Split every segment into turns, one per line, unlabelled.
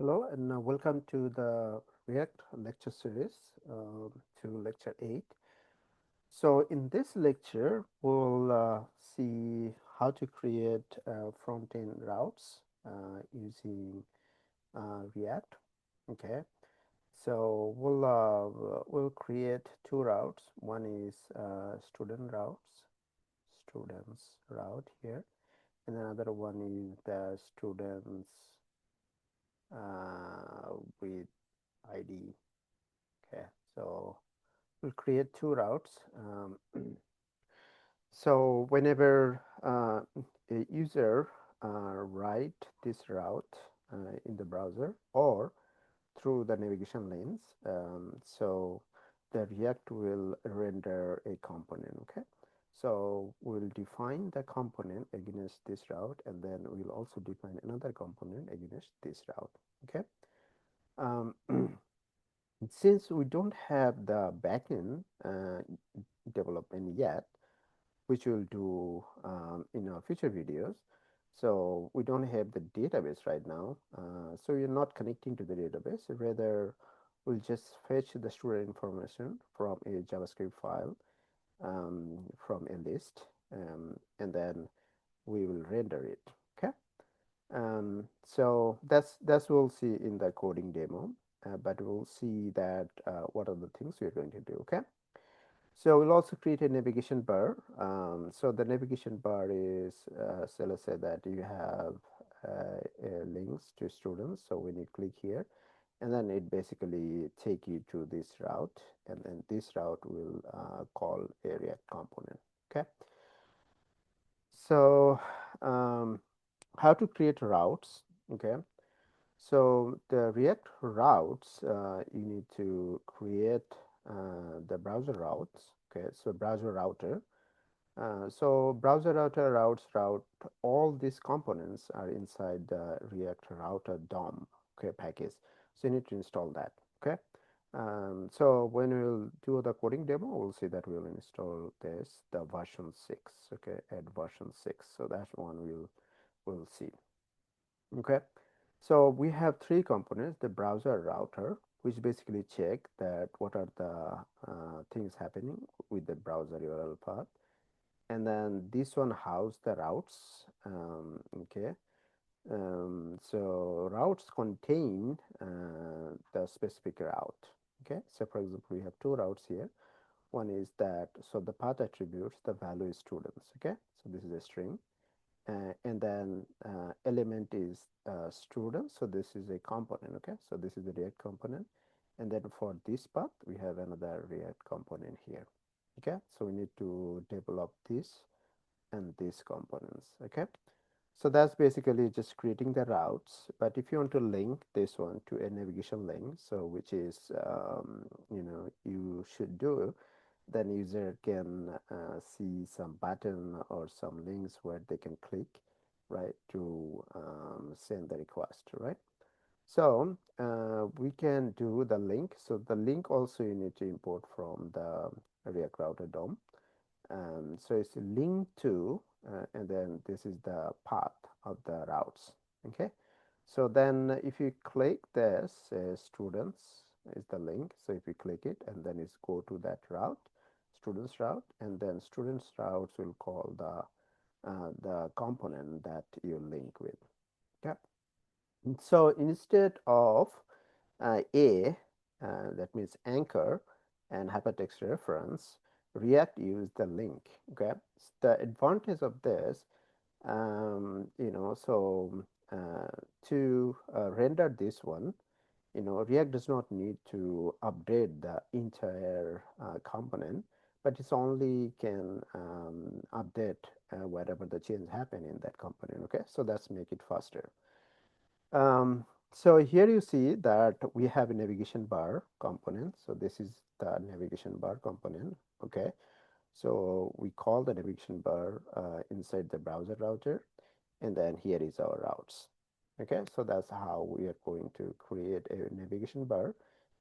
Hello and welcome to the React lecture series to lecture 8. So in this lecture, we'll see how to create front-end routes using React. Okay, so we'll create two routes. One is students route here, and another one is the students with ID. Okay, so we'll create two routes. So whenever a user write this route in the browser or through the navigation lanes, so the React will render a component. Okay, so we'll define the component against this route, and then we'll also define another component against this route. Okay. Um, since we don't have the backend development yet, which we'll do in our future videos. So we don't have the database right now. So we're not connecting to the database. Rather, we'll just fetch the student information from a JavaScript file from a list, and then we will render it. Okay. So that's we'll see in the coding demo, but we'll see that what are the things we're going to do. Okay. So we'll also create a navigation bar. So the navigation bar is, so let's say that you have links to students. So when you click here, and then it basically take you to this route, and then this route will call a React component. Okay. So how to create routes? Okay. So the React routes, you need to create the browser routes. Okay, so browser router. So browser router route all these components are inside the React router DOM, okay, package. So you need to install that. Okay. So when we'll do the coding demo, we'll see that we'll install this, the version 6. Okay, add version 6. So that's one we'll see. Okay, so we have three components: the browser router, which basically check that what are the things happening with the browser URL path, and then this one house the routes. Okay, so routes contain the specific route. Okay, so for example, we have two routes here. One is that, so the path attributes, the value is students. Okay, so this is a string, and then element is student, so this is a component. Okay, so this is the React component, and then for this path we have another React component here. Okay, so we need to develop this and these components. Okay, so that's basically just creating the routes. But if you want to link this one to a navigation link, so which is you should do, then user can see some button or some links where they can click, right, to send the request, right? So we can do the link. So the link also you need to import from the React Router DOM. So it's linked to, and then this is the path of the routes. Okay. So then if you click this, students is the link. So if you click it, and then it's go to that route, students route, and then students routes will call the component that you link with. Okay. And so instead of a, that means anchor and hypertext reference, React use the link. Okay, the advantage of this, so to render this one, React does not need to update the entire component, but it's only can update whatever the change happen in that component. Okay, so that's make it faster. Um, so here you see that we have a navigation bar component. So this is the navigation bar component. Okay, so we call the navigation bar inside the browser router, and then here is our routes. Okay, so that's how we are going to create a navigation bar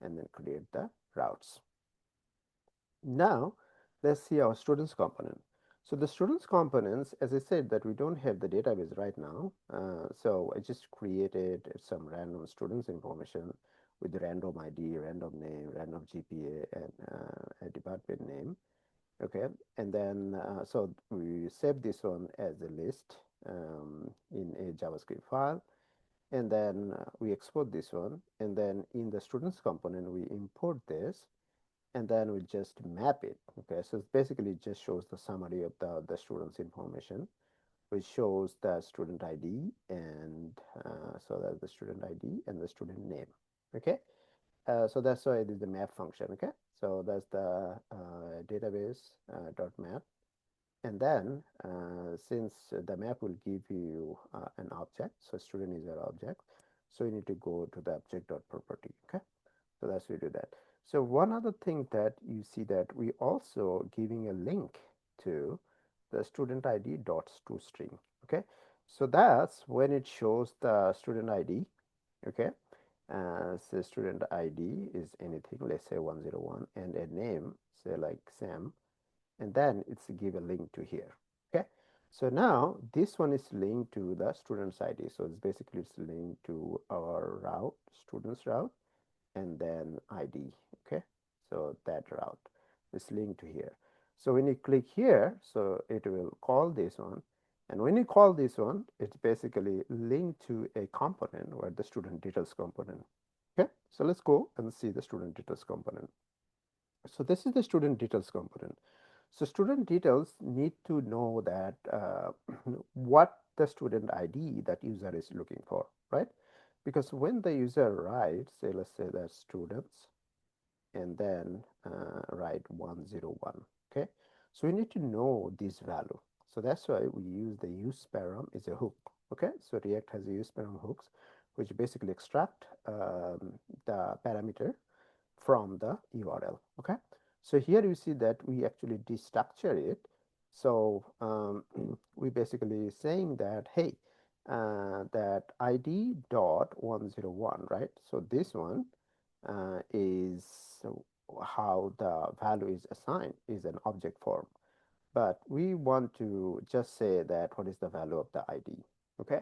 and then create the routes. Now let's see our students component. So the students components, as I said, that we don't have the database right now. So I just created some random students information with the random ID, random name, random GPA, and a department name. Okay, and then so we save this one as a list in a JavaScript file, and then we export this one, and then in the students component we import this, and then we just map it. Okay, so it basically just shows the summary of the student's information, which shows the student ID, and so that's the student ID and the student name. Okay, so that's why it is the map function. Okay, so that's the database dot map, and then since the map will give you an object, so student is our object, so you need to go to the object dot property. Okay, so that's we do that. So one other thing that you see that we also giving a link to the student ID dot toString. Okay, so that's when it shows the student ID. Okay, so student ID is anything, let's say 101, and a name, say like Sam, and then it's give a link to here. Okay, so now this one is linked to the student's ID, so it's basically it's linked to our route, student's route, and then ID. Okay, so that route is linked to here. So when you click here, so it will call this one, and when you call this one, it's basically linked to a component where the student details component. Okay, so let's go and see the student details component. So this is the student details component. So student details need to know that what the student ID that user is looking for, right? Because when the user writes, say, let's say that students, and then write 101, okay? So we need to know this value. So that's why we use the use param is a hook, okay? So React has a use param hooks, which basically extract the parameter from the URL. Okay, so here you see that we actually destructure it. So we basically saying that, hey, that ID dot 101, right? So this one is how the value is assigned, is an object form, but we want to just say that what is the value of the ID. Okay,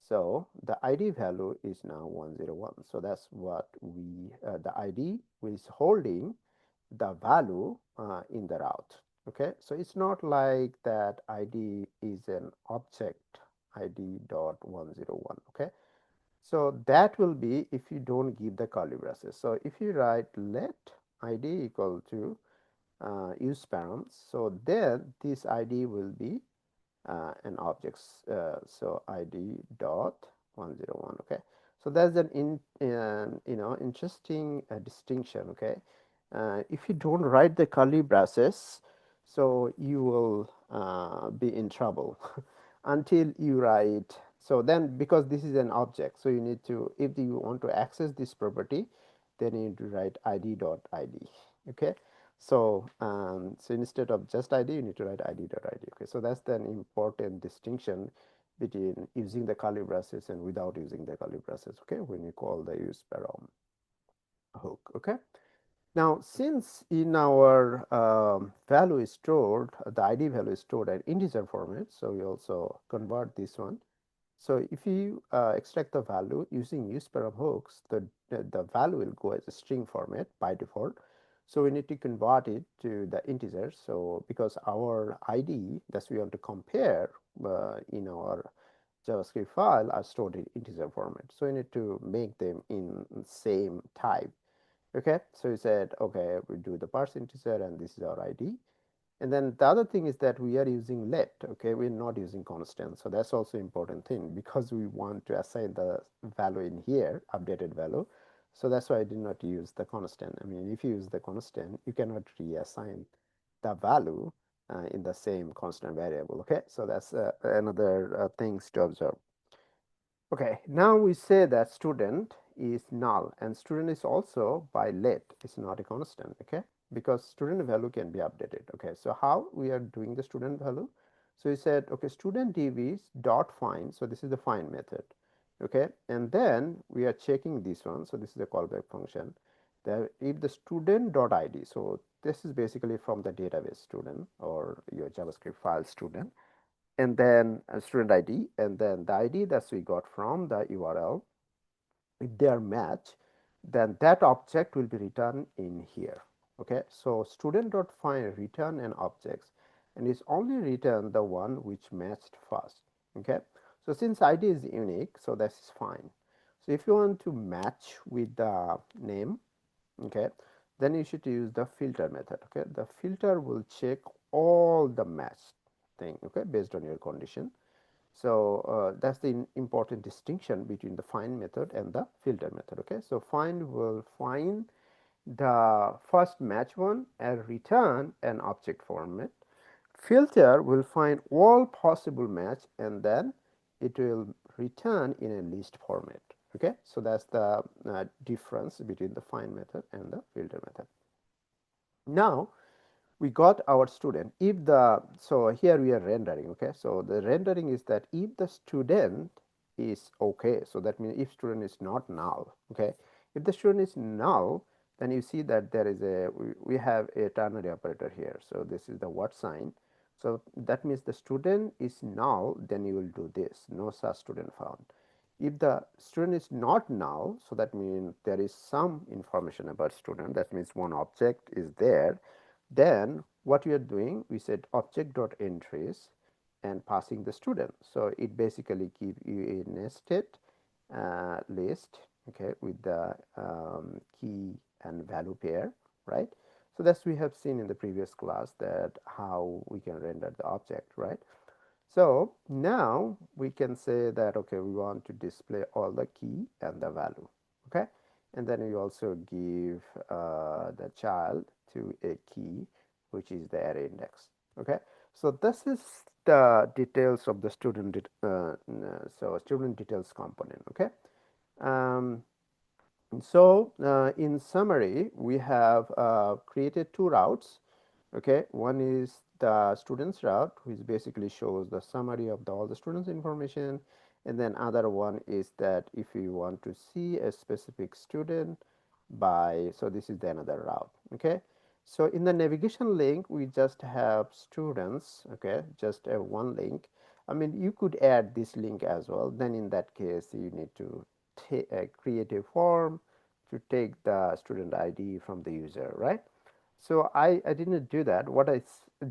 so the ID value is now 101. So that's what the ID is holding the value in the route. Okay, so it's not like that ID is an object ID dot 101. Okay, so that will be if you don't give the curly braces. So if you write let ID equal to use params, so then this ID will be an objects, so id dot 101. Okay, so that's an interesting distinction. Okay, if you don't write the curly braces, so you will be in trouble until you write. So then, because this is an object, so you need to, if you want to access this property, then you need to write id dot id. Okay, so so instead of just id, you need to write id dot id. Okay, so that's an important distinction between using the curly braces and without using the curly braces. Okay, when you call the use param hook. Okay, now since in our value is stored, the id value is stored at integer format, so we also convert this one. So if you extract the value using use param hooks, the value will go as a string format by default. So we need to convert it to the integer. So because our ID that we want to compare in our JavaScript file are stored in integer format. So we need to make them in same type. Okay, so we said, okay, we do the parse integer, and this is our ID. And then the other thing is that we are using let. Okay, we're not using constant. So that's also important thing, because we want to assign the value in here, updated value. So that's why I did not use the constant. I mean, if you use the constant, you cannot reassign the value in the same constant variable. Okay, so that's another things to observe. Okay, now we say that student is null, and student is also by let, it's not a constant. Okay, because student value can be updated. Okay, so how we are doing the student value? So we said, okay, student db dot find, so this is the find method. Okay, and then we are checking this one, so this is a callback function, if the student.id, so this is basically from the database student or your JavaScript file student, and then a student ID, and then the ID that we got from the URL, if they are matched, then that object will be returned in here. Okay, so student.find return an objects, and it's only return the one which matched first. Okay, so since ID is unique, so that is fine. So if you want to match with the name, okay, then you should use the filter method. Okay, the filter will check all the match thing, okay, based on your condition. So that's the important distinction between the find method and the filter method. Okay, so find will find the first match one and return an object format. Filter will find all possible match and then it will return in a list format. Okay, so that's the difference between the find method and the filter method. Now we got our student. If the, so here we are rendering, okay, so the rendering is that if the student is okay, so that means if student is not null, okay, if the student is null, then you see that there is a, we have a ternary operator here, so this is the what sign. So that means the student is null, then you will do this, no such student found. If the student is not null, so that means there is some information about student, that means one object is there, then what we are doing, we said object.entries and passing the student. So it basically give you a nested list, okay, with the key and value pair, right? So that's we have seen in the previous class that how we can render the object, right? So now we can say that, okay, we want to display all the key and the value, okay? And then we also give the child to a key, which is the array index, okay? So this is the details of the so student details component, okay? Um, so in summary, we have created two routes. Okay, one is the students route, which basically shows the summary of all the students information, and then other one is that if you want to see a specific student by, so this is the another route. Okay, so in the navigation link we just have students, okay, just a one link. I mean, you could add this link as well, then in that case you need to create a form to take the student ID from the user, right? So I didn't do that. What I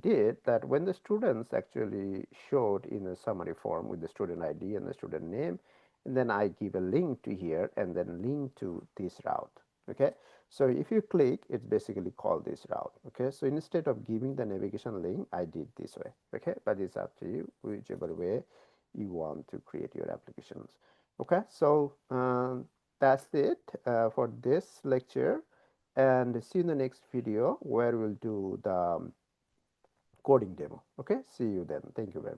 did that when the students actually showed in a summary form with the student ID and the student name, and then I give a link to here and then link to this route. Okay, so if you click, it's basically called this route. Okay, so instead of giving the navigation link, I did this way. Okay, but it's up to you, whichever way you want to create your applications. Okay, so that's it for this lecture, and see you in the next video where we'll do the coding demo. Okay, see you then. Thank you very much.